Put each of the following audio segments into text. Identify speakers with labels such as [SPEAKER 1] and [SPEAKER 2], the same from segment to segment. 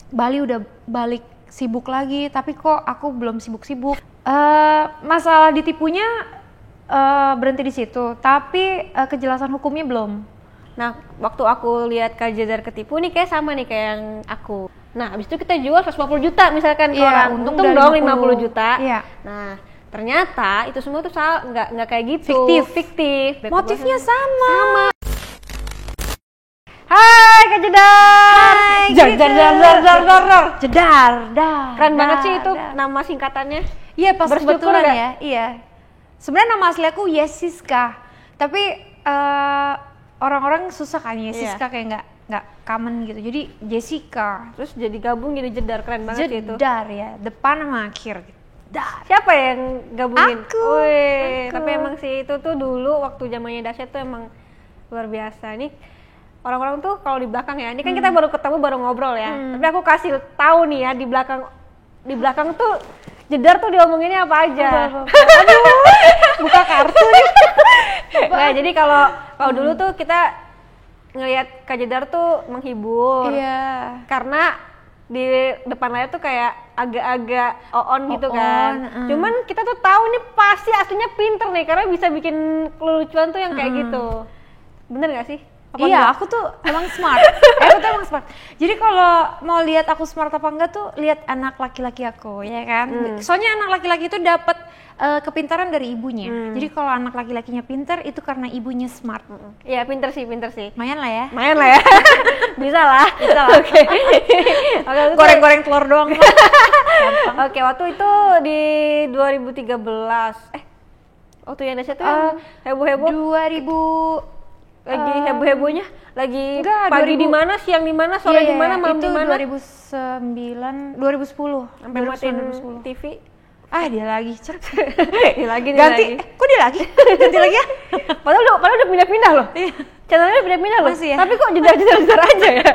[SPEAKER 1] Bali udah balik sibuk lagi, tapi kok aku belum sibuk-sibuk. Masalah ditipunya berhenti di situ, tapi kejelasan hukumnya belum.
[SPEAKER 2] Nah, waktu aku lihat Kak Jedar ketipu nih kayak sama nih kayak yang aku. Nah, habis itu kita jual 150 juta misalkan ke orang. Untung dong 50 juta.
[SPEAKER 1] Iya.
[SPEAKER 2] Nah, ternyata itu semua tuh nggak kayak gitu. Fiktif.
[SPEAKER 1] Motifnya sama.
[SPEAKER 2] Hai Kak Jedar.
[SPEAKER 1] Hai. Jedar.
[SPEAKER 2] Keren banget sih itu nama singkatannya.
[SPEAKER 1] Iya, pas kebetulan ya. Iya. Sebenarnya nama asli aku Yesiska. Tapi orang-orang susah kan Yesiska, kayak nggak common gitu. Jadi Jessica.
[SPEAKER 2] Terus jadi gabung jadi Jedar, keren banget sih itu.
[SPEAKER 1] Jedar ya, depan sama akhir gitu.
[SPEAKER 2] Siapa yang gabungin?
[SPEAKER 1] Aku.
[SPEAKER 2] Tapi emang sih itu tuh dulu waktu zamannya Dasya tuh emang luar biasa nih. Orang-orang tuh kalau di belakang ya, ini kan kita baru ketemu, baru ngobrol ya. Tapi aku kasih tahu nih ya, di belakang tuh Jedar tuh diomonginnya apa aja.
[SPEAKER 1] Aduh, buka kartu nih.
[SPEAKER 2] Nah, jadi kalau dulu tuh kita ngelihat Kak Jedar tuh menghibur.
[SPEAKER 1] Iya.
[SPEAKER 2] Karena di depan layar tuh kayak agak-agak on gitu kan. Cuman kita tuh tahu nih pasti aslinya pinter nih, karena bisa bikin kelucuan tuh yang kayak gitu. Bener gak sih?
[SPEAKER 1] Iya, aku tuh emang smart. Jadi kalau mau lihat aku smart apa enggak tuh lihat anak laki-laki aku, ya kan? Soalnya anak laki-laki itu dapat kepintaran dari ibunya. Jadi kalau anak laki-lakinya pintar itu karena ibunya smart.
[SPEAKER 2] Iya, pinter sih.
[SPEAKER 1] Lumayan lah ya.
[SPEAKER 2] Bisa lah. Oke.
[SPEAKER 1] Goreng-goreng telur doang.
[SPEAKER 2] Oke, waktu itu di 2013. Waktu yang Dasya tuh yang heboh-heboh.
[SPEAKER 1] 2000
[SPEAKER 2] lagi heboh-hebohnya, lagi
[SPEAKER 1] enggak,
[SPEAKER 2] pagi di mana, siang di mana, sore di mana, malam di mana?
[SPEAKER 1] 2009, 2010
[SPEAKER 2] sampai matiin TV.
[SPEAKER 1] Dia lagi
[SPEAKER 2] Dia lagi
[SPEAKER 1] ganti. Kok dia lagi? Ganti lagi ya?
[SPEAKER 2] Padahal udah pindah-pindah loh. Iya. Channelnya pindah-pindah loh.
[SPEAKER 1] Masih ya?
[SPEAKER 2] Tapi kok jedar aja ya?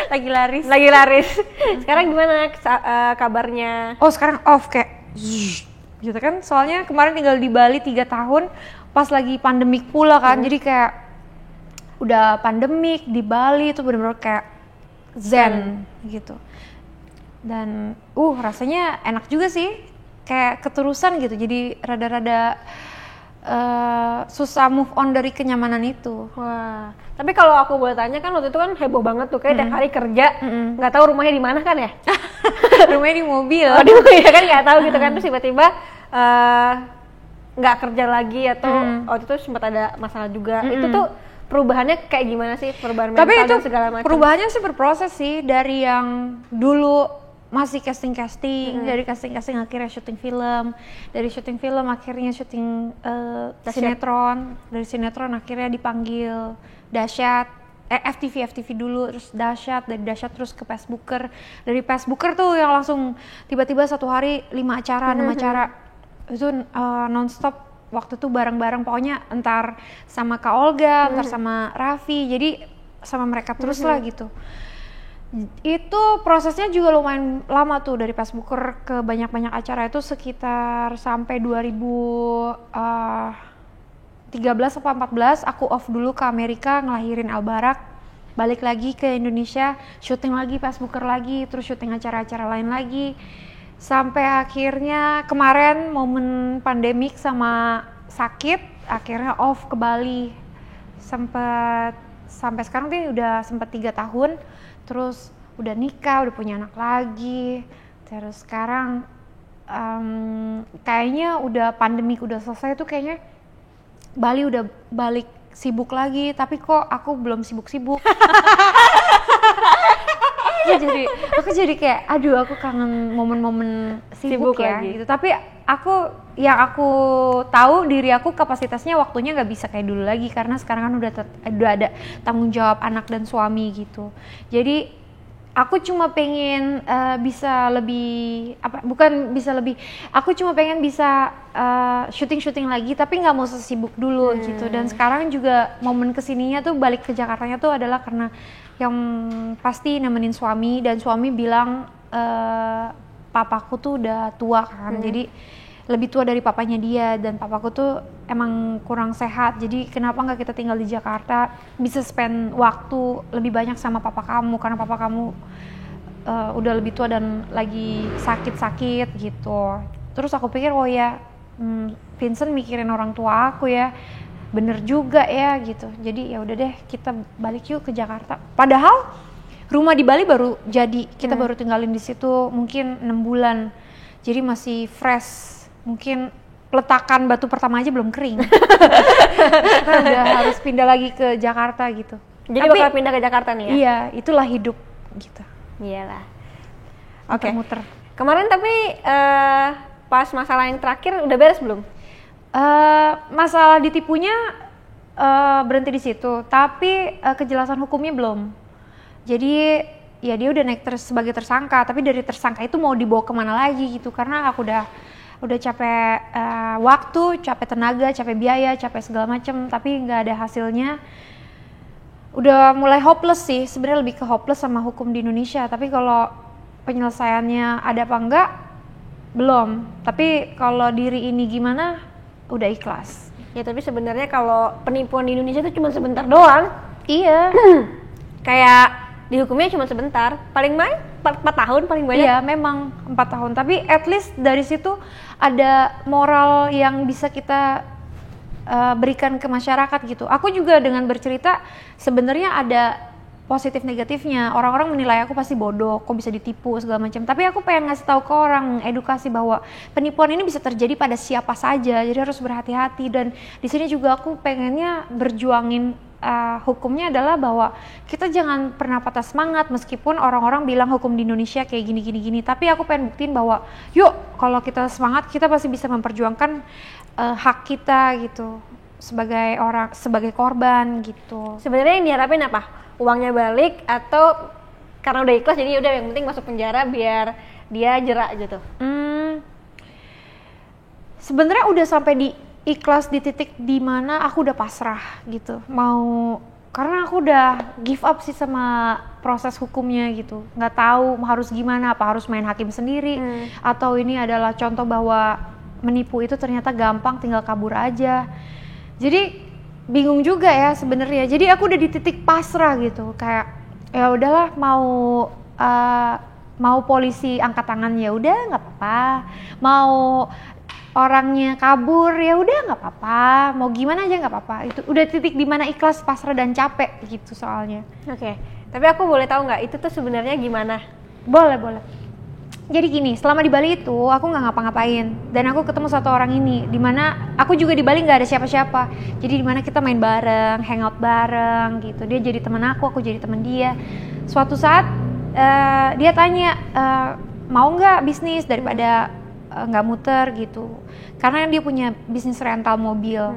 [SPEAKER 2] Lagi laris. Sekarang gimana kabarnya?
[SPEAKER 1] Oh, sekarang off kayak gitu kan. Soalnya kemarin tinggal di Bali 3 tahun pas lagi pandemik pula kan. Jadi kayak udah pandemik di Bali itu bener-bener kayak zen gitu. Dan rasanya enak juga sih, kayak keterusan gitu. Jadi rada-rada susah move on dari kenyamanan itu.
[SPEAKER 2] Wah, tapi kalau aku boleh tanya kan waktu itu kan heboh banget tuh, kayak tiap hari kerja, nggak tahu rumahnya di mana kan ya?
[SPEAKER 1] Rumahnya di mobil.
[SPEAKER 2] Oh, di mobil ya kan, nggak tahu gitu kan. Terus tiba-tiba nggak kerja lagi atau waktu itu sempat ada masalah juga. Itu tuh perubahannya kayak gimana sih, perubahan mental dan segala macam?
[SPEAKER 1] Perubahannya sih berproses sih, dari yang dulu masih casting dari casting akhirnya syuting film, dari syuting film akhirnya syuting sinetron, dari sinetron akhirnya dipanggil Dasyat, FTV dulu, terus Dasyat, dari Dasyat terus ke Facebooker, dari Facebooker tuh yang langsung tiba-tiba satu hari 5 acara, 6 acara itu nonstop. Waktu itu bareng-bareng, pokoknya entar sama Kak Olga, entar sama Raffi, jadi sama mereka terus lah gitu. Itu prosesnya juga lumayan lama tuh, dari Facebooker ke banyak-banyak acara itu sekitar sampai 2013 atau 14 aku off dulu ke Amerika ngelahirin Albarak, balik lagi ke Indonesia, syuting lagi Facebooker lagi, terus syuting acara-acara lain lagi. Sampai akhirnya kemarin momen pandemik sama sakit, akhirnya off ke Bali. Sampai sekarang tuh udah sempet 3 tahun, terus udah nikah, udah punya anak lagi. Terus sekarang kayaknya udah pandemik udah selesai tuh, kayaknya Bali udah balik sibuk lagi, tapi kok aku belum sibuk-sibuk. aku jadi kayak aku kangen momen-momen sibuk ya lagi. Gitu. Tapi aku tahu diri aku kapasitasnya waktunya nggak bisa kayak dulu lagi, karena sekarang kan udah ada tanggung jawab anak dan suami gitu. Jadi aku cuma pengen aku cuma pengen bisa syuting lagi, tapi nggak mau sesibuk dulu gitu. Dan sekarang juga momen kesininya tuh balik ke Jakartanya tuh adalah karena yang pasti nemenin suami, dan suami bilang papaku tuh udah tua kan, jadi lebih tua dari papanya dia, dan papaku tuh emang kurang sehat, jadi kenapa nggak kita tinggal di Jakarta, bisa spend waktu lebih banyak sama papa kamu, karena papa kamu udah lebih tua dan lagi sakit-sakit gitu. Terus aku pikir oh ya Vincent mikirin orang tua aku ya, bener juga ya gitu. Jadi ya udah deh kita balik yuk ke Jakarta. Padahal rumah di Bali baru jadi, kita baru tinggalin di situ mungkin 6 bulan. Jadi masih fresh. Mungkin peletakan batu pertama aja belum kering. Kita udah harus pindah lagi ke Jakarta gitu.
[SPEAKER 2] Jadi bakal pindah ke Jakarta nih ya?
[SPEAKER 1] Iya, itulah hidup gitu.
[SPEAKER 2] Iyalah.
[SPEAKER 1] Oke. Muter.
[SPEAKER 2] Kemarin tapi pas masalah yang terakhir udah beres belum?
[SPEAKER 1] Masalah ditipunya berhenti di situ, tapi kejelasan hukumnya belum. Jadi ya dia udah naik sebagai tersangka, tapi dari tersangka itu mau dibawa kemana lagi gitu, karena aku udah capek waktu, capek tenaga, capek biaya, capek segala macem, tapi nggak ada hasilnya. Udah mulai hopeless sih, sebenarnya lebih ke hopeless sama hukum di Indonesia, tapi kalau penyelesaiannya ada apa enggak, belum. Tapi kalau diri ini gimana, udah ikhlas.
[SPEAKER 2] Ya tapi sebenarnya kalau penipuan di Indonesia itu cuma sebentar doang.
[SPEAKER 1] Iya.
[SPEAKER 2] Kayak dihukumnya cuma sebentar, paling banyak 4 tahun paling banyak.
[SPEAKER 1] Iya memang 4 tahun, tapi at least dari situ ada moral yang bisa kita berikan ke masyarakat gitu. Aku juga dengan bercerita sebenarnya ada positif negatifnya. Orang-orang menilai aku pasti bodoh, kok bisa ditipu segala macam. Tapi aku pengen ngasih tahu ke orang, edukasi bahwa penipuan ini bisa terjadi pada siapa saja. Jadi harus berhati-hati, dan di sini juga aku pengennya berjuangin hukumnya adalah bahwa kita jangan pernah patah semangat meskipun orang-orang bilang hukum di Indonesia kayak gini. Tapi aku pengen buktiin bahwa yuk kalau kita semangat kita pasti bisa memperjuangkan hak kita gitu sebagai korban gitu.
[SPEAKER 2] Sebenarnya yang diharapin apa? Uangnya balik atau karena udah ikhlas jadi udah yang penting masuk penjara biar dia jerak gitu?
[SPEAKER 1] Sebenarnya udah sampai di ikhlas di titik dimana aku udah pasrah gitu, karena aku udah give up sih sama proses hukumnya gitu, nggak tahu harus gimana, apa harus main hakim sendiri atau ini adalah contoh bahwa menipu itu ternyata gampang, tinggal kabur aja. Jadi bingung juga ya sebenarnya. Jadi aku udah di titik pasrah gitu, kayak ya udahlah, mau polisi angkat tangan ya udah nggak apa-apa, mau orangnya kabur ya udah nggak apa-apa, mau gimana aja nggak apa-apa. Itu udah titik dimana ikhlas, pasrah dan capek gitu soalnya.
[SPEAKER 2] Oke. Tapi aku boleh tahu nggak itu tuh sebenarnya gimana?
[SPEAKER 1] Boleh. Jadi gini, selama di Bali itu aku nggak ngapa-ngapain, dan aku ketemu satu orang ini, dimana aku juga di Bali nggak ada siapa-siapa. Jadi dimana kita main bareng, hangout bareng gitu. Dia jadi teman aku jadi teman dia. Suatu saat dia tanya, mau nggak bisnis daripada nggak muter gitu, karena dia punya bisnis rental mobil.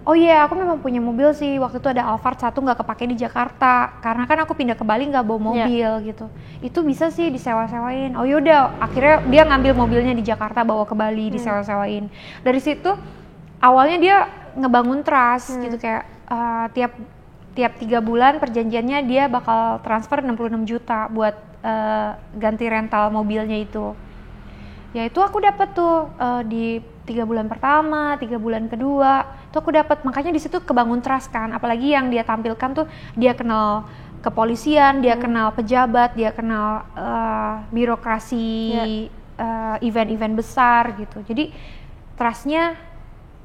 [SPEAKER 1] Oh iya, aku memang punya mobil sih. Waktu itu ada Alphard 1 nggak kepake di Jakarta, karena kan aku pindah ke Bali nggak bawa mobil gitu. Itu bisa sih disewa-sewain. Oh yaudah, akhirnya dia ngambil mobilnya di Jakarta bawa ke Bali, disewa-sewain. Dari situ awalnya dia ngebangun trust gitu, kayak tiap 3 bulan perjanjiannya dia bakal transfer 66 juta buat ganti rental mobilnya itu. Ya itu aku dapat tuh di 3 bulan pertama, 3 bulan kedua, itu aku dapat. Makanya di situ kebangun trust kan. Apalagi yang dia tampilkan tuh dia kenal kepolisian, dia kenal pejabat, dia kenal birokrasi, event-event besar gitu. Jadi trustnya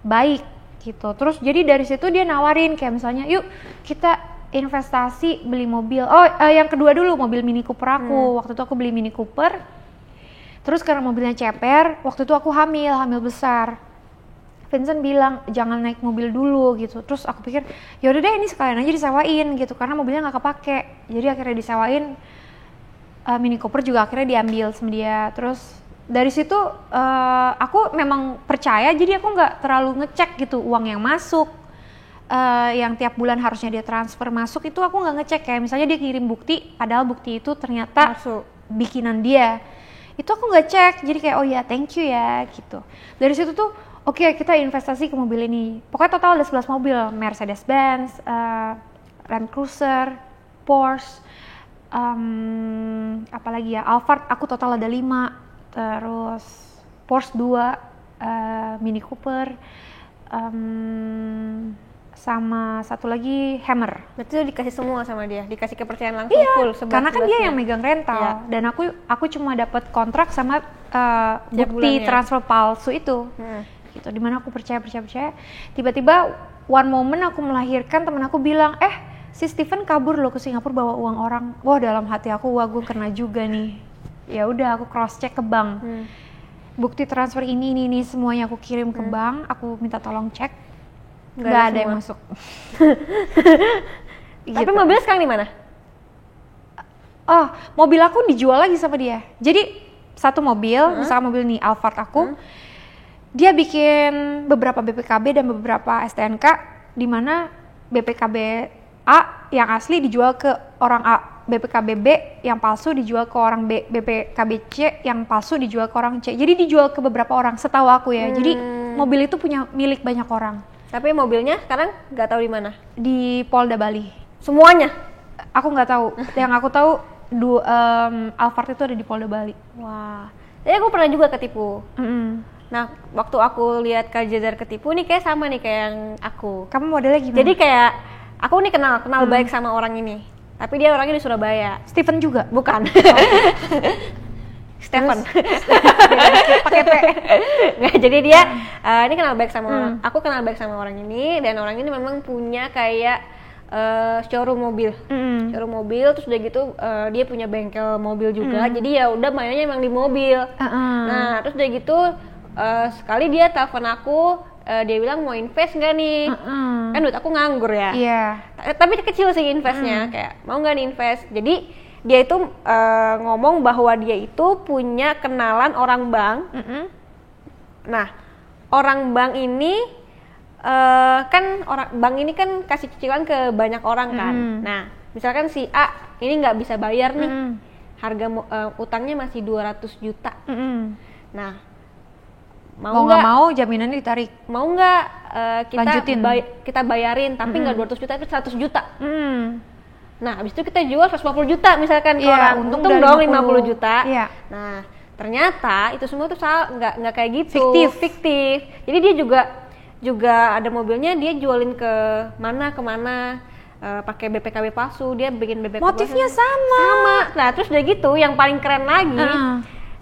[SPEAKER 1] baik gitu. Terus jadi dari situ dia nawarin kayak misalnya, yuk kita investasi beli mobil. Yang kedua dulu mobil Mini Cooper aku. Waktu itu aku beli Mini Cooper. Terus karena mobilnya ceper, waktu itu aku hamil besar. Vincent bilang jangan naik mobil dulu gitu. Terus aku pikir ya udah deh ini sekalian aja disewain gitu, karena mobilnya nggak kepake. Jadi akhirnya disewain. Mini Cooper juga akhirnya diambil sama dia. Terus dari situ aku memang percaya, jadi aku nggak terlalu ngecek gitu uang yang masuk. Yang tiap bulan harusnya dia transfer masuk itu aku nggak ngecek. Kayak misalnya dia kirim bukti, padahal bukti itu ternyata bikinan dia. Itu aku nggak cek, jadi kayak oh ya thank you ya gitu. Dari situ tuh oke, kita investasi ke mobil ini. Pokoknya total ada 11 mobil, Mercedes-Benz, Land Cruiser, Porsche, apalagi ya, Alphard aku total ada 5, terus Porsche 2, Mini Cooper, sama satu lagi Hammer.
[SPEAKER 2] Berarti itu dikasih semua sama dia, dikasih kepercayaan langsung full.
[SPEAKER 1] Karena kan dia yang megang rental dan aku cuma dapat kontrak sama bukti transfer palsu itu. Gitu, dimana aku percaya. Tiba-tiba one moment aku melahirkan, temen aku bilang, si Steven kabur loh ke Singapura bawa uang orang. Wah, dalam hati aku, wah gue kena juga nih. Ya udah, aku cross check ke bank. Bukti transfer ini semuanya aku kirim ke bank. Aku minta tolong cek. Nggak ada yang masuk.
[SPEAKER 2] Tapi mobilnya sekarang di mana?
[SPEAKER 1] Oh, mobil aku dijual lagi sama dia. Jadi satu mobil, misalnya mobil nih Alphard aku, dia bikin beberapa BPKB dan beberapa STNK, di mana BPKB A yang asli dijual ke orang A, BPKB B yang palsu dijual ke orang B, BPKB C yang palsu dijual ke orang C. Jadi dijual ke beberapa orang, setahu aku ya. Jadi mobil itu punya milik banyak orang.
[SPEAKER 2] Tapi mobilnya sekarang nggak tahu di mana?
[SPEAKER 1] Di Polda Bali.
[SPEAKER 2] Semuanya?
[SPEAKER 1] Aku nggak tahu. Yang aku tahu Alphard itu ada di Polda Bali.
[SPEAKER 2] Wah. Jadi aku pernah juga ketipu. Nah, waktu aku lihat Kak Jazar ketipu nih kayak sama nih kayak yang aku.
[SPEAKER 1] Kamu modelnya gimana?
[SPEAKER 2] Jadi kayak aku nih kenal baik sama orang ini. Tapi dia orangnya di Surabaya.
[SPEAKER 1] Steven juga?
[SPEAKER 2] Bukan. Stephen.
[SPEAKER 1] Pakai P.
[SPEAKER 2] Nggak, jadi dia ini kenal baik sama orang. Aku kenal baik sama orang ini dan orang ini memang punya kayak showroom mobil. Showroom mobil, terus udah gitu dia punya bengkel mobil juga. Jadi ya udah mainnya emang di mobil. Nah, terus udah gitu sekali dia telepon aku, dia bilang mau invest nggak nih? Kan duit aku nganggur ya. Tapi kecil sih investnya, kayak mau nggak nih invest. Jadi dia itu ngomong bahwa dia itu punya kenalan orang bank. Nah, orang bank ini kan orang bank ini kan kasih cicilan ke banyak orang kan. Nah, misalkan si A ini nggak bisa bayar nih, harga utangnya masih 200 juta. Nah,
[SPEAKER 1] mau nggak mau jaminannya ditarik.
[SPEAKER 2] Mau nggak kita bayarin, tapi nggak 200 juta, tapi 100 juta. Nah, habis itu kita jual 150 juta misalkan ke orang, untung dong 50 juta. Nah, ternyata itu semua tuh nggak kayak gitu. Fiktif. Jadi dia juga ada mobilnya, dia jualin ke mana pakai BPKB palsu, dia bikin BPKB
[SPEAKER 1] motifnya
[SPEAKER 2] palsu.
[SPEAKER 1] sama.
[SPEAKER 2] Nah, terus udah gitu yang paling keren lagi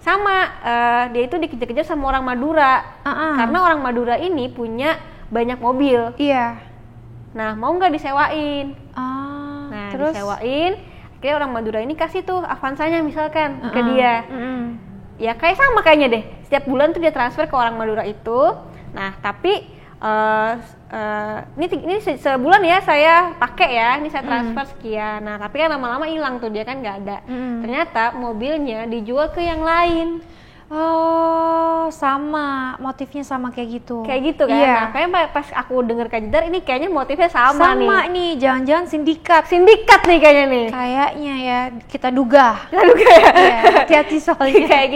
[SPEAKER 2] sama dia itu dikejar-kejar sama orang Madura. Karena orang Madura ini punya banyak mobil. Nah, mau nggak disewain? Nah, terus disewain, akhirnya orang Madura ini kasih tuh Avanzanya misalkan ke dia. Ya kayak sama kayaknya deh, setiap bulan tuh dia transfer ke orang Madura itu. Nah, tapi ini sebulan ya saya pakai ya, ini saya transfer sekian. Nah, tapi kan lama-lama hilang tuh, dia kan nggak ada. Ternyata mobilnya dijual ke yang lain.
[SPEAKER 1] Oh, sama, motifnya sama kayak gitu.
[SPEAKER 2] Kayak gitu kan? Nah, kayaknya pas aku denger Kak Jedar, ini kayaknya motifnya sama nih.
[SPEAKER 1] Sama nih, jangan-jangan sindikat
[SPEAKER 2] nih kayaknya nih.
[SPEAKER 1] Kayaknya ya, kita duga
[SPEAKER 2] ya.
[SPEAKER 1] Hati-hati soalnya.
[SPEAKER 2] kayak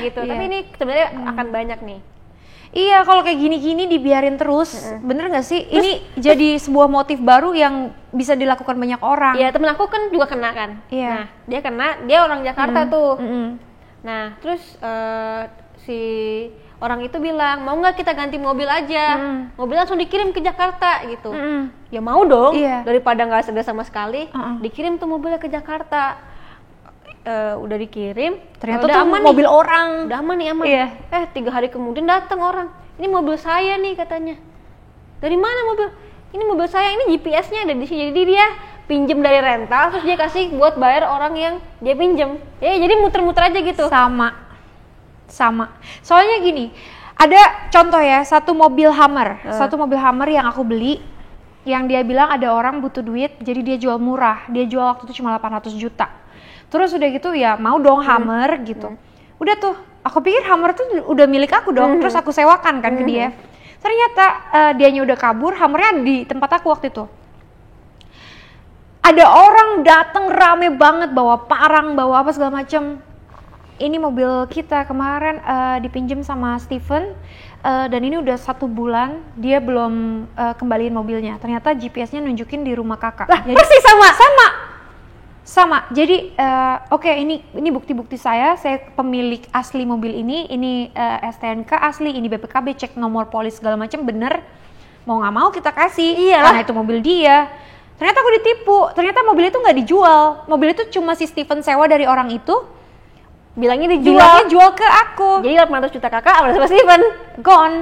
[SPEAKER 2] gitu. Tapi ini sebenarnya akan banyak nih.
[SPEAKER 1] Iya, kalau kayak gini-gini dibiarin terus, bener nggak sih? Ini jadi sebuah motif baru yang bisa dilakukan banyak orang.
[SPEAKER 2] Iya, temen aku kan juga kena kan. Nah, dia orang Jakarta tuh. Nah, terus si orang itu bilang, mau nggak kita ganti mobil aja? Mobil langsung dikirim ke Jakarta gitu. Ya mau dong, daripada nggak segar sama sekali, dikirim tuh mobilnya ke Jakarta. Udah dikirim,
[SPEAKER 1] ternyata tuh aman mobil nih. Orang.
[SPEAKER 2] Udah aman nih. 3 hari kemudian datang orang. Ini mobil saya nih katanya. Dari mana mobil? Ini mobil saya, ini GPS-nya ada di sini. Jadi dia pinjem dari rental, terus dia kasih buat bayar orang yang dia pinjem. Ya jadi muter-muter aja gitu.
[SPEAKER 1] Sama. Soalnya gini, ada contoh ya, satu mobil Hummer yang aku beli, yang dia bilang ada orang butuh duit, jadi dia jual murah. Dia jual waktu itu cuma 800 juta. Terus udah gitu ya mau dong Hummer gitu. Udah tuh, aku pikir Hummer tuh udah milik aku dong. Terus aku sewakan kan ke dia. Ternyata dianya udah kabur, Hummernya di tempat aku waktu itu. Ada orang datang rame banget bawa parang, bawa apa segala macam. Ini mobil kita kemarin dipinjam sama Steven dan ini udah 1 bulan dia belum kembaliin mobilnya. Ternyata GPS-nya nunjukin di rumah kakak.
[SPEAKER 2] Lah, persis
[SPEAKER 1] sama. Jadi oke, ini bukti-bukti saya pemilik asli mobil ini STNK asli, ini BPKB, cek nomor polis segala macam bener. mau nggak mau kita kasih.
[SPEAKER 2] Iyalah.
[SPEAKER 1] Karena itu mobil dia. Ternyata aku ditipu, ternyata mobil itu nggak dijual. Mobil itu cuma si Steven sewa dari orang itu.
[SPEAKER 2] Bilangnya
[SPEAKER 1] Bilangnya jual ke aku.
[SPEAKER 2] Jadi 800 juta kakak sama Steven.
[SPEAKER 1] Gone.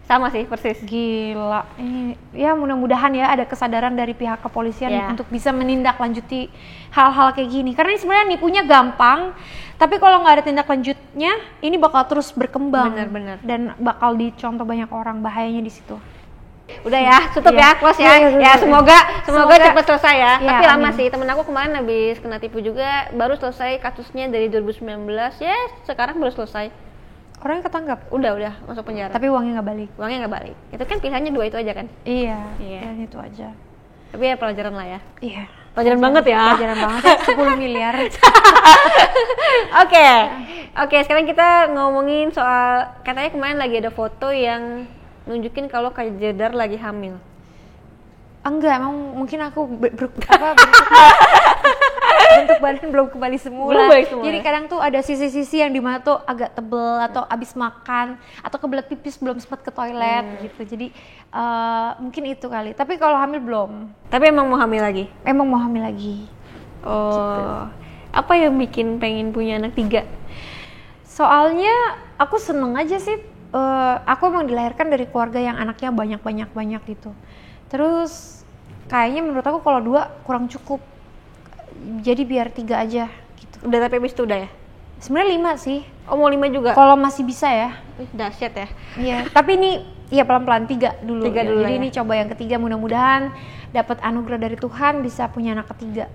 [SPEAKER 2] Sama sih, persis.
[SPEAKER 1] Gila. Ini ya mudah-mudahan ya ada kesadaran dari pihak kepolisian untuk bisa menindaklanjuti hal-hal kayak gini. Karena ini sebenarnya nipunya gampang, tapi kalau nggak ada tindak lanjutnya, ini bakal terus berkembang.
[SPEAKER 2] Benar-benar.
[SPEAKER 1] Dan bakal dicontoh banyak orang, bahayanya di situ.
[SPEAKER 2] Udah ya, tutup ya, close ya. Ya semoga cepat selesai ya. Tapi lama sih, temen aku kemarin habis kena tipu juga, baru selesai kasusnya dari 2019. Ya, sekarang baru selesai.
[SPEAKER 1] Orangnya ketangkap?
[SPEAKER 2] Udah masuk penjara.
[SPEAKER 1] Tapi uangnya nggak balik?
[SPEAKER 2] Uangnya nggak balik. Itu kan pilihannya 2 itu aja kan?
[SPEAKER 1] Iya, dan itu aja.
[SPEAKER 2] Tapi ya pelajaran lah ya.
[SPEAKER 1] Iya.
[SPEAKER 2] Pelajaran banget ya.
[SPEAKER 1] Pelajaran banget ya, 10 miliar.
[SPEAKER 2] Oke, sekarang kita ngomongin soal, katanya kemarin lagi ada foto yang nunjukin kalau Kak Jedar lagi hamil.
[SPEAKER 1] Enggak, emang mungkin aku bentuk badan belum kembali semula. Jadi kadang tuh ada sisi-sisi yang dimana tuh agak tebel atau abis makan atau kebelet pipis belum sempat ke toilet gitu. Jadi mungkin itu kali. Tapi kalau hamil belum.
[SPEAKER 2] Tapi emang mau hamil lagi?
[SPEAKER 1] Emang mau hamil lagi.
[SPEAKER 2] Oh. Gitu. Apa yang bikin pengen punya anak 3?
[SPEAKER 1] Soalnya aku seneng aja sih. Aku emang dilahirkan dari keluarga yang anaknya banyak gitu. Terus kayaknya menurut aku kalau 2 kurang cukup. Jadi biar 3 aja gitu.
[SPEAKER 2] Udah tapi habis itu udah ya?
[SPEAKER 1] Sebenarnya 5 sih.
[SPEAKER 2] Oh mau 5 juga?
[SPEAKER 1] Kalau masih bisa ya.
[SPEAKER 2] Dahsyat ya.
[SPEAKER 1] Iya, tapi ini ya pelan-pelan 3 dulu.
[SPEAKER 2] 3 dulu.
[SPEAKER 1] Jadi
[SPEAKER 2] ya.
[SPEAKER 1] ini coba yang ketiga, mudah-mudahan dapat anugerah dari Tuhan bisa punya anak ketiga.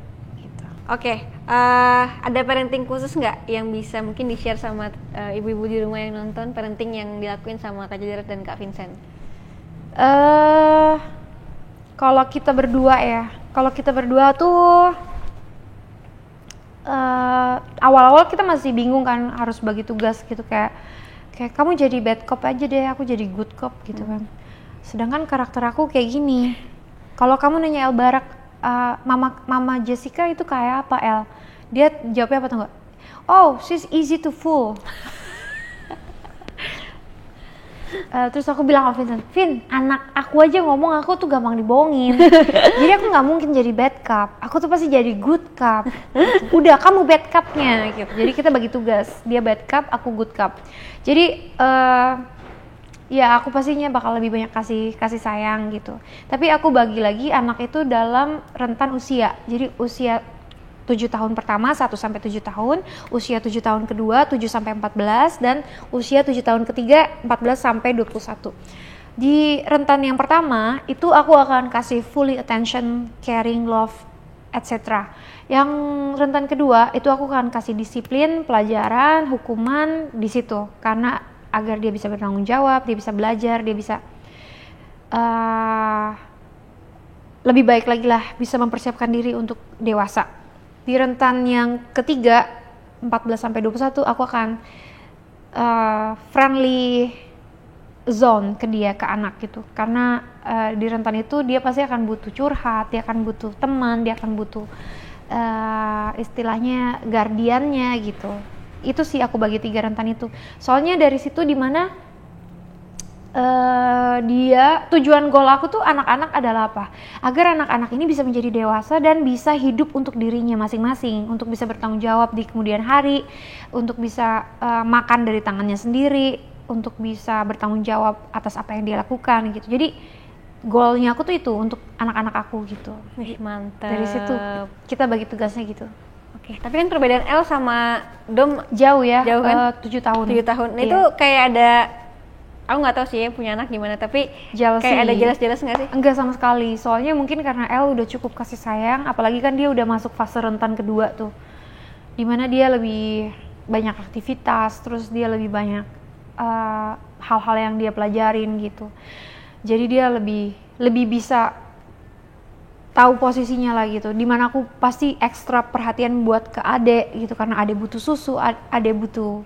[SPEAKER 2] Oke, ada parenting khusus nggak yang bisa mungkin di-share sama ibu-ibu di rumah yang nonton, parenting yang dilakuin sama Kak Jedar dan Kak Vincent?
[SPEAKER 1] Kalau kita berdua tuh awal-awal kita masih bingung kan harus bagi tugas gitu, kayak kamu jadi bad cop aja deh, aku jadi good cop gitu kan. Sedangkan karakter aku kayak gini. Kalau kamu nanya El Barak, Mama Jessica itu kayak apa El? Dia jawabnya apa tuh nggak? Oh, she's easy to fool. Terus aku bilang ke Vincent, Vin, anak aku aja ngomong aku tuh gampang dibohongin. Jadi aku nggak mungkin jadi bad cop. Aku tuh pasti jadi good cop. Udah, kamu bad cop-nya gitu. Jadi kita bagi tugas. Dia bad cop, aku good cop. Jadi ya aku pastinya bakal lebih banyak kasih sayang gitu. Tapi aku bagi lagi anak itu dalam rentan usia. Jadi usia 7 tahun pertama 1 sampai 7 tahun, usia 7 tahun kedua 7 sampai 14 dan usia 7 tahun ketiga 14 sampai 21. Di rentan yang pertama itu aku akan kasih fully attention, caring, love, etc. Yang rentan kedua itu aku akan kasih disiplin, pelajaran, hukuman di situ karena agar dia bisa bertanggung jawab, dia bisa belajar, dia bisa lebih baik lagi lah, bisa mempersiapkan diri untuk dewasa. Di rentan yang ketiga 14 sampai 21 aku akan friendly zone ke dia, ke anak gitu. Karena di rentan itu dia pasti akan butuh curhat, dia akan butuh teman, dia akan butuh istilahnya guardiannya gitu. Itu sih aku bagi 3 rentan itu. Soalnya dari situ dimana dia tujuan goal aku tuh anak-anak adalah apa? Agar anak-anak ini bisa menjadi dewasa dan bisa hidup untuk dirinya masing-masing, untuk bisa bertanggung jawab di kemudian hari, untuk bisa makan dari tangannya sendiri, untuk bisa bertanggung jawab atas apa yang dia lakukan gitu. Jadi goalnya aku tuh itu untuk anak-anak aku gitu.
[SPEAKER 2] Mantap.
[SPEAKER 1] Dari situ kita bagi tugasnya gitu.
[SPEAKER 2] Oke, tapi kan perbedaan El sama Dom
[SPEAKER 1] jauh ya,
[SPEAKER 2] jauh kan?
[SPEAKER 1] 7 tahun.
[SPEAKER 2] 7 tahun. Nah,
[SPEAKER 1] iya.
[SPEAKER 2] itu kayak ada, aku nggak tahu sih ya punya anak gimana, tapi kayak ada jelas-jelas nggak sih?
[SPEAKER 1] Enggak sama sekali, soalnya mungkin karena El udah cukup kasih sayang, apalagi kan dia udah masuk fase rentan kedua tuh, dimana dia lebih banyak aktivitas, terus dia lebih banyak hal-hal yang dia pelajarin gitu. Jadi dia lebih bisa tahu posisinya lah gitu, dimana aku pasti ekstra perhatian buat ke adek gitu, karena adek butuh susu, adek butuh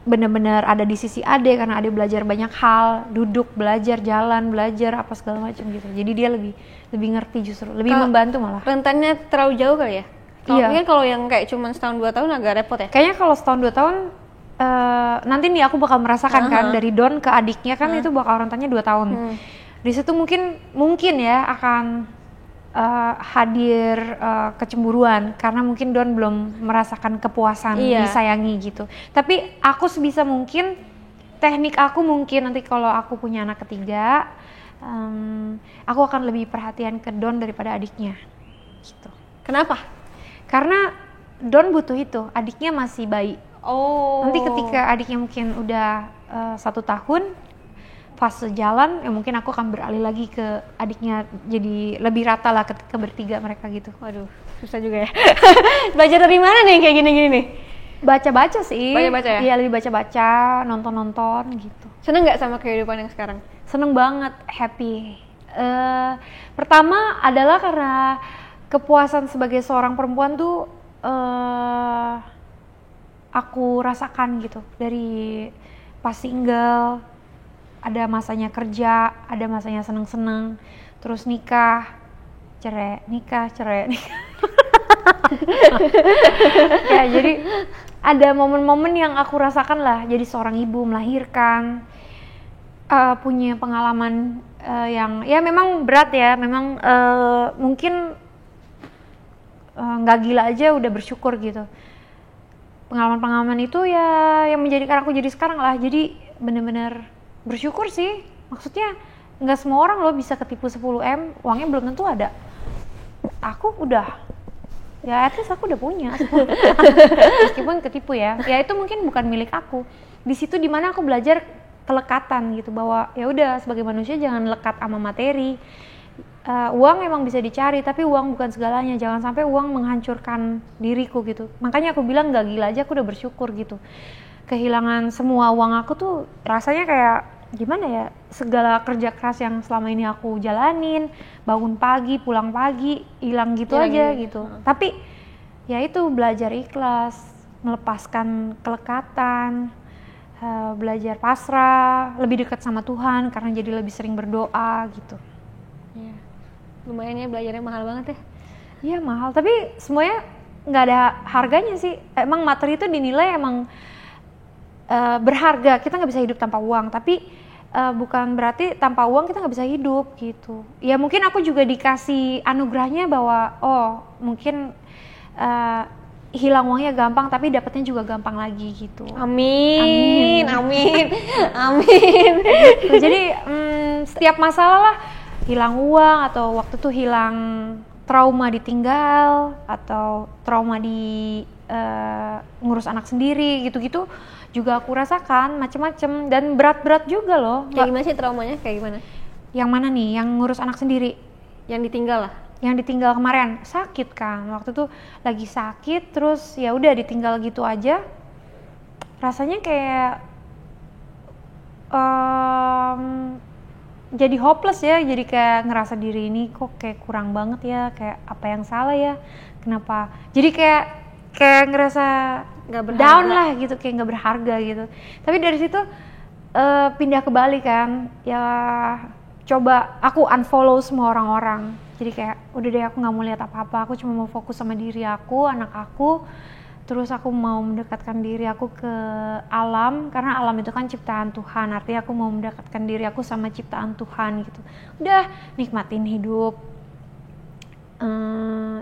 [SPEAKER 1] benar-benar ada di sisi adek karena adek belajar banyak hal, duduk belajar, jalan belajar, apa segala macam gitu. Jadi dia lebih ngerti, justru lebih membantu malah.
[SPEAKER 2] Rentannya terlalu jauh kali ya?
[SPEAKER 1] Iya.
[SPEAKER 2] Mungkin kalau yang kayak cuma setahun 2 tahun agak repot ya?
[SPEAKER 1] Kayaknya kalau setahun 2 tahun nanti nih aku bakal merasakan kan dari Don ke adiknya kan itu bakal rentangnya 2 tahun. Di situ mungkin ya akan hadir kecemburuan karena mungkin Don belum merasakan kepuasan disayangi gitu. Tapi aku sebisa mungkin teknik aku mungkin nanti kalau aku punya anak ketiga, aku akan lebih perhatian ke Don daripada adiknya gitu.
[SPEAKER 2] Kenapa?
[SPEAKER 1] Karena Don butuh itu, adiknya masih bayi.
[SPEAKER 2] Oh.
[SPEAKER 1] Nanti ketika adiknya mungkin udah 1 tahun fase jalan, ya mungkin aku akan beralih lagi ke adiknya, jadi lebih rata lah ketika bertiga mereka gitu.
[SPEAKER 2] Waduh, susah juga ya. Belajar dari mana nih kayak gini-gini nih?
[SPEAKER 1] Baca-baca sih.
[SPEAKER 2] Baca-baca ya?
[SPEAKER 1] Iya, lebih baca-baca, nonton-nonton gitu.
[SPEAKER 2] Seneng nggak sama kehidupan yang sekarang?
[SPEAKER 1] Seneng banget, happy. Pertama adalah karena kepuasan sebagai seorang perempuan tuh aku rasakan gitu dari pas single, ada masanya kerja, ada masanya seneng-seneng, terus nikah, cerai. Ya jadi ada momen-momen yang aku rasakan lah jadi seorang ibu, melahirkan, punya pengalaman yang ya memang berat ya, memang mungkin nggak gila aja udah bersyukur gitu. Pengalaman-pengalaman itu ya yang menjadikan aku jadi sekarang lah, jadi bener-bener bersyukur sih. Maksudnya nggak semua orang loh bisa ketipu 10M, uangnya belum tentu ada. Aku udah, ya at least aku udah punya. Meskipun ketipu ya itu mungkin bukan milik aku. Di situ dimana aku belajar kelekatan gitu, bahwa ya udah sebagai manusia jangan lekat sama materi. Uang emang bisa dicari, tapi uang bukan segalanya. Jangan sampai uang menghancurkan diriku gitu. Makanya aku bilang gak gila aja aku udah bersyukur gitu. Kehilangan semua uang aku tuh rasanya kayak gimana ya, segala kerja keras yang selama ini aku jalanin, bangun pagi, pulang pagi, hilang gitu aja gitu. Tapi ya itu belajar ikhlas, melepaskan kelekatan, belajar pasrah, lebih dekat sama Tuhan karena jadi lebih sering berdoa gitu.
[SPEAKER 2] Ya. Lumayan ya, belajarnya mahal banget ya.
[SPEAKER 1] Iya mahal, tapi semuanya nggak ada harganya sih. Emang materi itu dinilai emang berharga. Kita nggak bisa hidup tanpa uang, tapi bukan berarti tanpa uang kita nggak bisa hidup gitu. Ya mungkin aku juga dikasih anugerahnya bahwa mungkin hilang uangnya gampang, tapi dapatnya juga gampang lagi gitu.
[SPEAKER 2] Amin.
[SPEAKER 1] Jadi setiap masalah lah, hilang uang atau waktu tuh hilang trauma ditinggal atau trauma di ngurus anak sendiri gitu-gitu juga aku rasakan macem-macem dan berat-berat juga loh.
[SPEAKER 2] Kayak gimana sih traumanya? Kayak gimana?
[SPEAKER 1] Yang mana nih? Yang ngurus anak sendiri?
[SPEAKER 2] Yang ditinggal lah?
[SPEAKER 1] Yang ditinggal kemarin sakit kan, waktu itu lagi sakit terus ya udah ditinggal gitu aja. Rasanya kayak jadi hopeless ya, jadi kayak ngerasa diri ini kok kayak kurang banget ya, kayak apa yang salah ya, kenapa? Jadi kayak ngerasa down lah gitu, kayak nggak berharga gitu. Tapi dari situ pindah ke Bali kan, ya coba aku unfollow semua orang-orang. Jadi kayak udah deh aku nggak mau lihat apa-apa, aku cuma mau fokus sama diri aku, anak aku. Terus aku mau mendekatkan diri aku ke alam, karena alam itu kan ciptaan Tuhan, artinya aku mau mendekatkan diri aku sama ciptaan Tuhan gitu. Udah nikmatin hidup.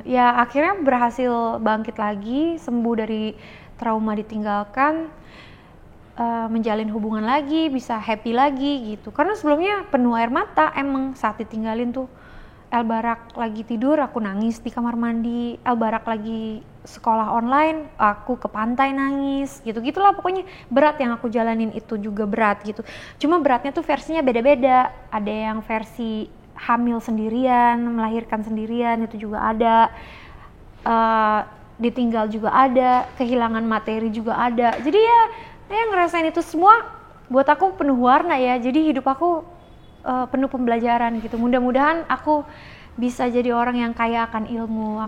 [SPEAKER 1] Ya akhirnya berhasil bangkit lagi, sembuh dari trauma ditinggalkan, menjalin hubungan lagi, bisa happy lagi gitu. Karena sebelumnya penuh air mata emang saat ditinggalin tuh. El Barak lagi tidur, aku nangis di kamar mandi. El Barak lagi sekolah online, aku ke pantai nangis, gitu-gitulah pokoknya. Berat yang aku jalanin itu juga berat gitu. Cuma beratnya tuh versinya beda-beda. Ada yang versi hamil sendirian, melahirkan sendirian, itu juga ada. Ditinggal juga ada, kehilangan materi juga ada. Jadi ya ngerasain itu semua buat aku penuh warna ya. Jadi hidup aku penuh pembelajaran gitu. Mudah-mudahan aku bisa jadi orang yang kaya akan ilmu,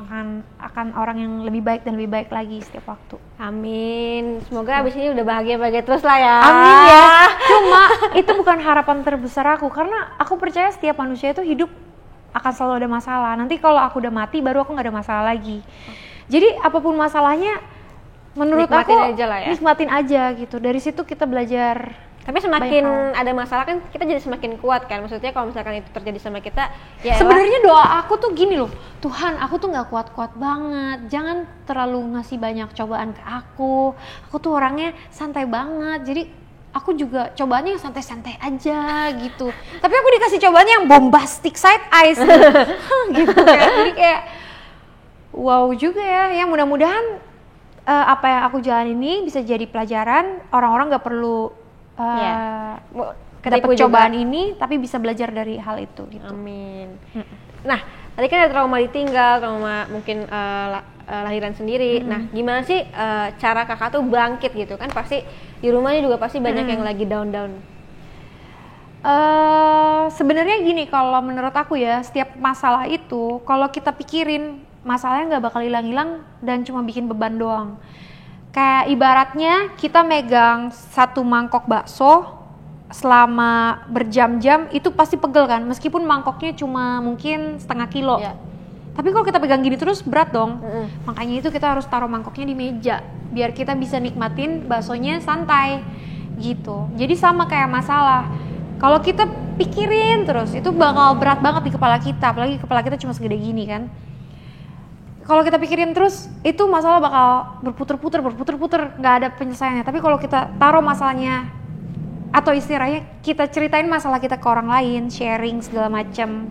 [SPEAKER 1] akan orang yang lebih baik dan lebih baik lagi setiap waktu.
[SPEAKER 2] Amin. Semoga abis ini udah bahagia-bahagia terus lah ya.
[SPEAKER 1] Amin ya. Cuma itu bukan harapan terbesar aku, karena aku percaya setiap manusia itu hidup akan selalu ada masalah. Nanti kalau aku udah mati baru aku nggak ada masalah lagi. Jadi apapun masalahnya, menurut
[SPEAKER 2] nikmatin
[SPEAKER 1] aku
[SPEAKER 2] aja lah ya.
[SPEAKER 1] nikmatin aja gitu. Dari situ kita belajar.
[SPEAKER 2] Tapi semakin ada masalah kan kita jadi semakin kuat kan, maksudnya kalau misalkan itu terjadi sama kita ya
[SPEAKER 1] sebenarnya doa aku tuh gini loh, Tuhan aku tuh nggak kuat-kuat banget, jangan terlalu ngasih banyak cobaan ke aku tuh orangnya santai banget, jadi aku juga cobaannya yang santai-santai aja gitu, tapi aku dikasih cobaannya yang bombastic side eyes gitu kan, jadi kayak wow juga ya mudah-mudahan apa yang aku jalan ini bisa jadi pelajaran, orang-orang nggak perlu dapat cobaan ini tapi bisa belajar dari hal itu gitu.
[SPEAKER 2] Amin. Nah, tadi kan ada trauma ditinggal, trauma mungkin lahiran sendiri. Nah, gimana sih cara kakak tuh bangkit gitu kan? Pasti di rumahnya juga pasti banyak yang lagi down-down.
[SPEAKER 1] Sebenarnya gini, kalau menurut aku ya, setiap masalah itu kalau kita pikirin masalahnya nggak bakal hilang-hilang dan cuma bikin beban doang. Kayak ibaratnya kita megang satu mangkok bakso selama berjam-jam itu pasti pegel kan, meskipun mangkoknya cuma mungkin setengah kilo. Tapi kalau kita pegang gini terus berat dong. Makanya itu kita harus taruh mangkoknya di meja biar kita bisa nikmatin baksonya santai gitu. Jadi sama kayak masalah, kalau kita pikirin terus itu bakal berat banget di kepala kita, apalagi kepala kita cuma segede gini kan. Kalau kita pikirin terus, itu masalah bakal berputar-putar, nggak ada penyelesaiannya. Tapi kalau kita taruh masalahnya, atau istilahnya kita ceritain masalah kita ke orang lain, sharing segala macam.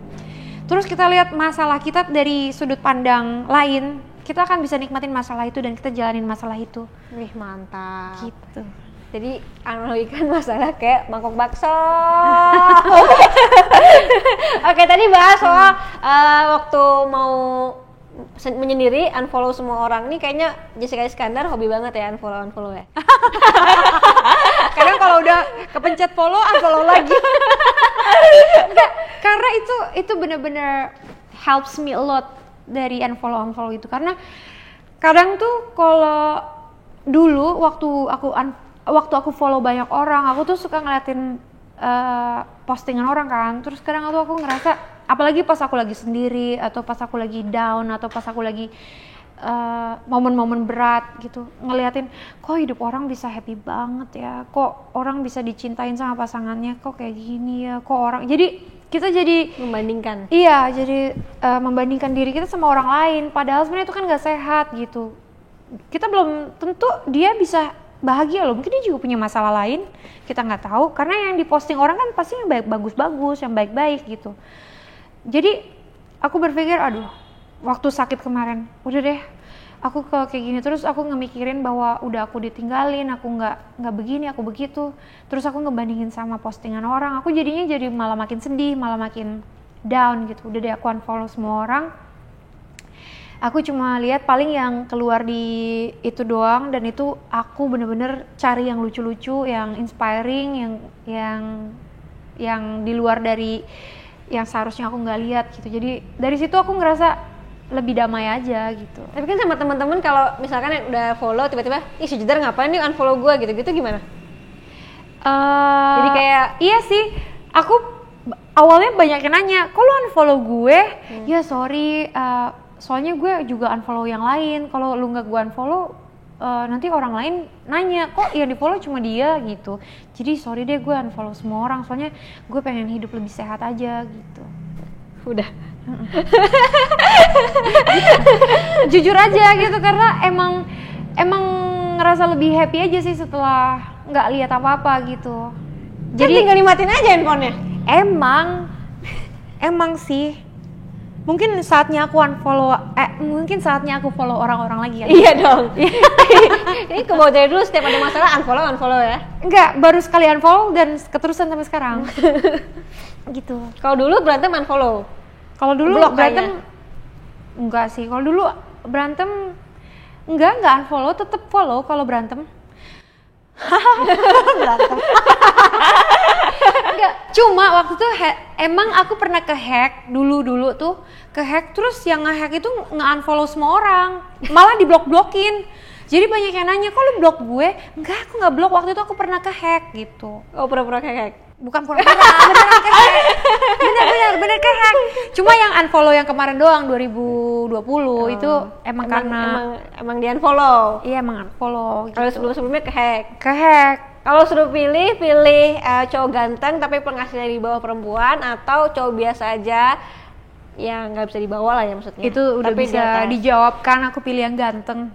[SPEAKER 1] Terus kita lihat masalah kita dari sudut pandang lain, kita akan bisa nikmatin masalah itu dan kita jalanin masalah itu.
[SPEAKER 2] Wih, mantap.
[SPEAKER 1] Gitu.
[SPEAKER 2] Jadi analogikan masalah kayak mangkok bakso. Oke, tadi bahas soal waktu mau menyendiri, unfollow semua orang. Nih kayaknya Jessica Iskandar hobi banget ya unfollow ya.
[SPEAKER 1] Karena kalau udah kepencet follow, unfollow lagi. Enggak, karena itu bener-bener helps me a lot dari unfollow itu. Karena kadang tuh kalau dulu waktu aku follow banyak orang, aku tuh suka ngeliatin postingan orang kan. Terus kadang tuh aku ngerasa, apalagi pas aku lagi sendiri atau pas aku lagi down atau pas aku lagi momen-momen berat gitu, ngeliatin kok hidup orang bisa happy banget ya, kok orang bisa dicintain sama pasangannya, kok kayak gini ya, kok orang, jadi kita jadi
[SPEAKER 2] membandingkan.
[SPEAKER 1] Iya, jadi membandingkan diri kita sama orang lain, padahal sebenarnya itu kan nggak sehat gitu. Kita belum tentu dia bisa bahagia loh, mungkin dia juga punya masalah lain, kita nggak tahu, karena yang diposting orang kan pasti yang bagus-bagus, yang baik-baik gitu. Jadi aku berpikir, aduh, waktu sakit kemarin, udah deh, aku kayak gini terus, aku ngemikirin bahwa udah aku ditinggalin, aku nggak begini, aku begitu, terus aku ngebandingin sama postingan orang, aku jadinya jadi malah makin sedih, malah makin down gitu. Udah deh, aku unfollow semua orang. Aku cuma lihat paling yang keluar di itu doang, dan itu aku bener-bener cari yang lucu-lucu, yang inspiring, yang di luar dari yang seharusnya aku nggak lihat gitu. Jadi dari situ aku ngerasa lebih damai aja gitu.
[SPEAKER 2] Tapi kan sama teman-teman kalau misalkan yang udah follow tiba-tiba, ih si Jedar ngapain nih unfollow gue gitu-gitu gimana? Jadi kayak
[SPEAKER 1] iya sih, aku awalnya banyak yang nanya, kok lu unfollow gue? Ya sorry, soalnya gue juga unfollow yang lain. Kalau lu nggak gue unfollow, nanti orang lain nanya, kok yang di follow cuma dia gitu. Jadi sorry deh, gue unfollow semua orang, soalnya gue pengen hidup lebih sehat aja gitu.
[SPEAKER 2] Udah.
[SPEAKER 1] Jujur aja gitu, karena emang ngerasa lebih happy aja sih setelah nggak lihat apa-apa gitu.
[SPEAKER 2] Jadi tinggal nikmatin aja handphonenya.
[SPEAKER 1] Emang sih. Mungkin saatnya aku unfollow, mungkin saatnya aku follow orang-orang lagi ya.
[SPEAKER 2] Iya dong. Ini kebawa dari dulu, setiap ada masalah unfollow ya?
[SPEAKER 1] Enggak, baru sekali unfollow dan keterusan sampai sekarang. Gitu.
[SPEAKER 2] Kalau dulu berantem unfollow?
[SPEAKER 1] Kalau dulu
[SPEAKER 2] Blok
[SPEAKER 1] berantem, enggak sih. Kalau dulu berantem, enggak unfollow, tetap follow kalau berantem. Berantem. Enggak, cuma waktu itu emang aku pernah ke-hack dulu tuh, ke-hack terus yang nge-hack itu nge-unfollow semua orang, malah diblok-blokin. Jadi banyak yang nanya, kok lu blok gue? Enggak, aku nggak blok, waktu itu aku pernah ke-hack gitu.
[SPEAKER 2] Oh, pura-pura ke-hack?
[SPEAKER 1] Bukan pura-pura, beneran kehack. Bener kehack. Cuma yang unfollow yang kemarin doang 2020 itu emang karena
[SPEAKER 2] emang di unfollow.
[SPEAKER 1] Iya, emang unfollow. Gitu.
[SPEAKER 2] Kalau sebelumnya kehack.
[SPEAKER 1] Kalau
[SPEAKER 2] suruh pilih cowok ganteng tapi penghasilannya di bawah perempuan atau cowok biasa aja yang nggak bisa dibawa lah ya maksudnya.
[SPEAKER 1] Itu udah
[SPEAKER 2] tapi
[SPEAKER 1] bisa dijawab kan, aku pilih yang ganteng.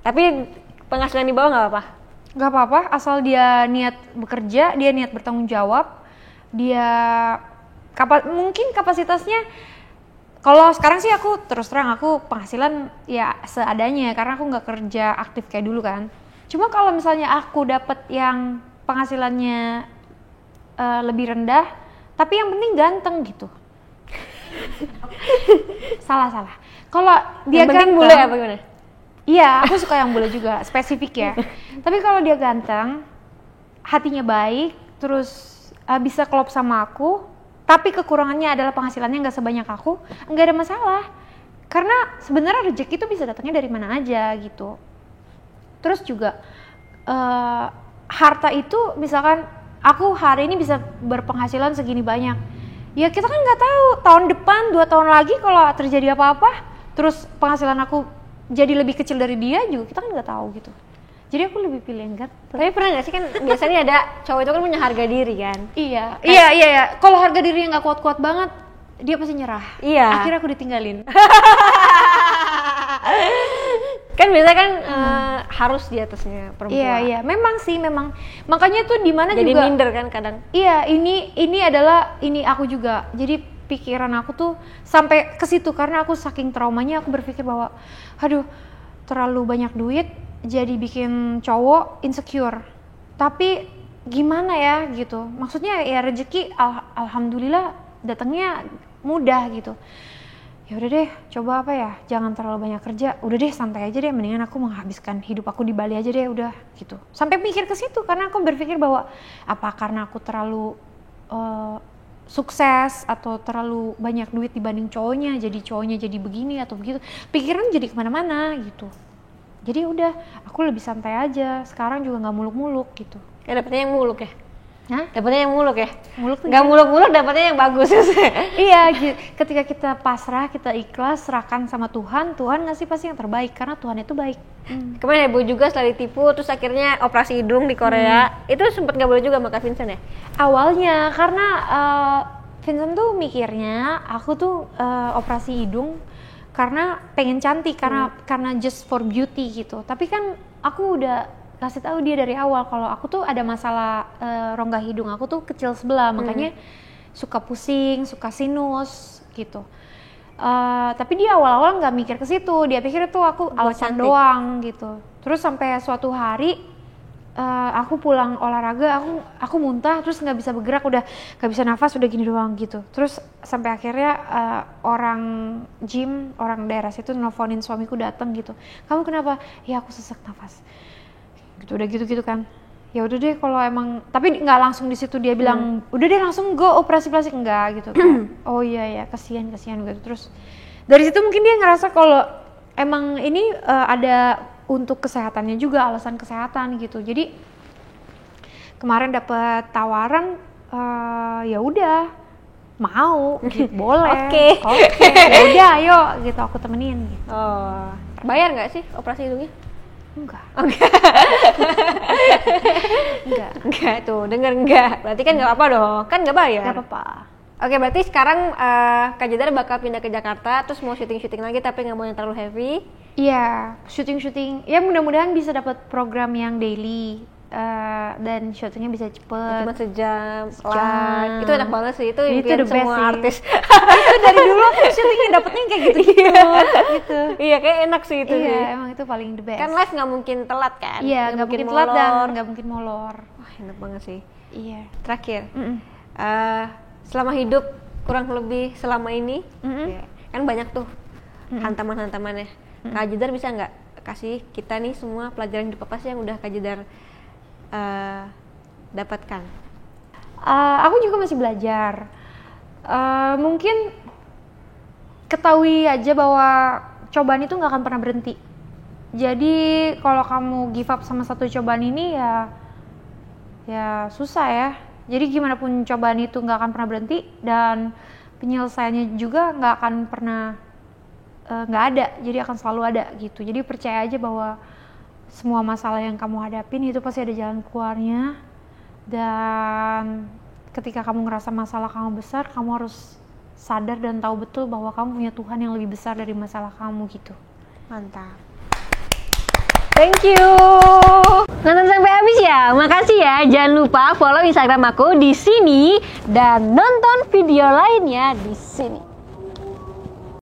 [SPEAKER 2] Tapi penghasilan di bawah nggak apa-apa?
[SPEAKER 1] Nggak apa-apa, asal dia niat bekerja, dia niat bertanggung jawab, dia mungkin kapasitasnya. Kalau sekarang sih aku terus terang aku penghasilan ya seadanya karena aku nggak kerja aktif kayak dulu kan. Cuma kalau misalnya aku dapet yang penghasilannya lebih rendah, tapi yang penting ganteng gitu. salah. Kalau dia ganteng,
[SPEAKER 2] bule apa gimana?
[SPEAKER 1] Iya, aku suka yang bule juga, spesifik ya. Tapi kalau dia ganteng, hatinya baik, terus bisa klop sama aku, tapi kekurangannya adalah penghasilannya nggak sebanyak aku, nggak ada masalah. Karena sebenarnya rezeki itu bisa datangnya dari mana aja gitu. Terus juga harta itu, misalkan aku hari ini bisa berpenghasilan segini banyak, ya kita kan nggak tahu tahun depan, 2 tahun lagi kalau terjadi apa-apa, terus penghasilan aku jadi lebih kecil dari dia juga kita kan nggak tahu gitu. Jadi aku lebih pilih yang ganteng.
[SPEAKER 2] Tapi pernah nggak sih kan biasanya ada cowok itu kan punya harga diri kan?
[SPEAKER 1] Iya. Kalau harga dirinya nggak kuat-kuat banget, dia pasti nyerah.
[SPEAKER 2] Iya.
[SPEAKER 1] Akhirnya aku ditinggalin.
[SPEAKER 2] Kan biasanya kan harus di atasnya perempuan.
[SPEAKER 1] Iya. Memang. Makanya tuh di mana juga.
[SPEAKER 2] Jadi minder kan kadang.
[SPEAKER 1] Iya, ini aku juga. Jadi pikiran aku tuh sampai ke situ karena aku saking traumanya aku berpikir bahwa aduh, terlalu banyak duit jadi bikin cowok insecure. Tapi gimana ya gitu. Maksudnya ya rezeki alhamdulillah datangnya mudah gitu. Ya udah deh, coba apa ya? Jangan terlalu banyak kerja. Udah deh, santai aja deh, mendingan aku menghabiskan hidup aku di Bali aja deh, udah gitu. Sampai mikir ke situ karena aku berpikir bahwa apa karena aku terlalu sukses atau terlalu banyak duit dibanding cowoknya jadi begini atau begitu, pikiran jadi kemana-mana gitu. Jadi udah aku lebih santai aja sekarang, juga nggak muluk-muluk gitu.
[SPEAKER 2] Ya dapetnya yang muluk ya?
[SPEAKER 1] Hah?
[SPEAKER 2] Dapetnya yang muluk ya?
[SPEAKER 1] Muluk tuh
[SPEAKER 2] nggak muluk-muluk, dapetnya yang bagus.
[SPEAKER 1] Iya, ketika kita pasrah, kita ikhlas, serahkan sama Tuhan ngasih pasti yang terbaik karena Tuhan itu baik.
[SPEAKER 2] Kemarin heboh juga setelah ditipu terus akhirnya operasi hidung di Korea. Itu sempet nggak boleh juga sama Kak Vincent ya?
[SPEAKER 1] Awalnya karena Vincent tuh mikirnya aku tuh operasi hidung karena pengen cantik, karena just for beauty gitu. Tapi kan aku udah kasih tahu dia dari awal kalau aku tuh ada masalah rongga hidung aku tuh kecil sebelah, makanya suka pusing, suka sinus gitu. Tapi dia awal-awal nggak mikir ke situ, dia pikir tuh aku alasan doang gitu. Terus sampai suatu hari aku pulang olahraga, aku muntah, terus nggak bisa bergerak, udah nggak bisa nafas, udah gini doang gitu. Terus sampai akhirnya orang gym, orang daerah situ nelfonin suamiku datang gitu. Kamu kenapa? Ya aku sesak nafas. Gitu, udah gitu kan. Ya udah deh kalau emang, tapi nggak langsung di situ dia bilang udah deh langsung go operasi plastik, enggak gitu kan. Oh iya kasihan gitu. Terus dari situ mungkin dia ngerasa kalau emang ini ada untuk kesehatannya juga, alasan kesehatan gitu. Jadi kemarin dapet tawaran, ya udah mau gitu, boleh. Oke. Ya udah ayo gitu aku temenin gitu.
[SPEAKER 2] Oh, bayar nggak sih operasi hidungnya?
[SPEAKER 1] Enggak.
[SPEAKER 2] Enggak tuh, denger enggak. Berarti kan nggak apa dong, kan nggak bayar.
[SPEAKER 1] Nggak apa-apa.
[SPEAKER 2] Oke, berarti sekarang Kak Jedar bakal pindah ke Jakarta, terus mau syuting lagi tapi nggak mau yang terlalu heavy.
[SPEAKER 1] Iya, syuting. Ya mudah-mudahan bisa dapat program yang daily dan syutingnya bisa cepet.
[SPEAKER 2] Cuma sejam. Live. Itu enak banget sih, itu
[SPEAKER 1] the best
[SPEAKER 2] semua
[SPEAKER 1] sih.
[SPEAKER 2] artis.
[SPEAKER 1] Itu dari dulu aku syutingnya dapetnya kayak gitu.
[SPEAKER 2] Iya, kayak enak sih itu.
[SPEAKER 1] Iya, emang itu paling the best.
[SPEAKER 2] Kan live nggak mungkin telat kan?
[SPEAKER 1] Iya, nggak mungkin telat dan nggak mungkin molor.
[SPEAKER 2] Wah, enak banget sih.
[SPEAKER 1] Iya.
[SPEAKER 2] Terakhir, selama hidup kurang lebih selama ini, ya, kan banyak tuh hantaman-hantamannya. Kak Jedar bisa nggak kasih kita nih semua pelajaran hidup apa sih yang udah Kak Jedar dapatkan?
[SPEAKER 1] Aku juga masih belajar. Mungkin ketahui aja bahwa cobaan itu nggak akan pernah berhenti. Jadi kalau kamu give up sama satu cobaan ini ya susah ya. Jadi gimana pun cobaan itu nggak akan pernah berhenti, dan penyelesaiannya juga nggak akan pernah nggak ada, jadi akan selalu ada gitu. Jadi percaya aja bahwa semua masalah yang kamu hadapin itu pasti ada jalan keluarnya, dan ketika kamu ngerasa masalah kamu besar, kamu harus sadar dan tahu betul bahwa kamu punya Tuhan yang lebih besar dari masalah kamu gitu.
[SPEAKER 2] Mantap. Thank you. Nonton sampai habis ya. Makasih ya. Jangan lupa follow Instagram aku di sini dan nonton video lainnya di sini.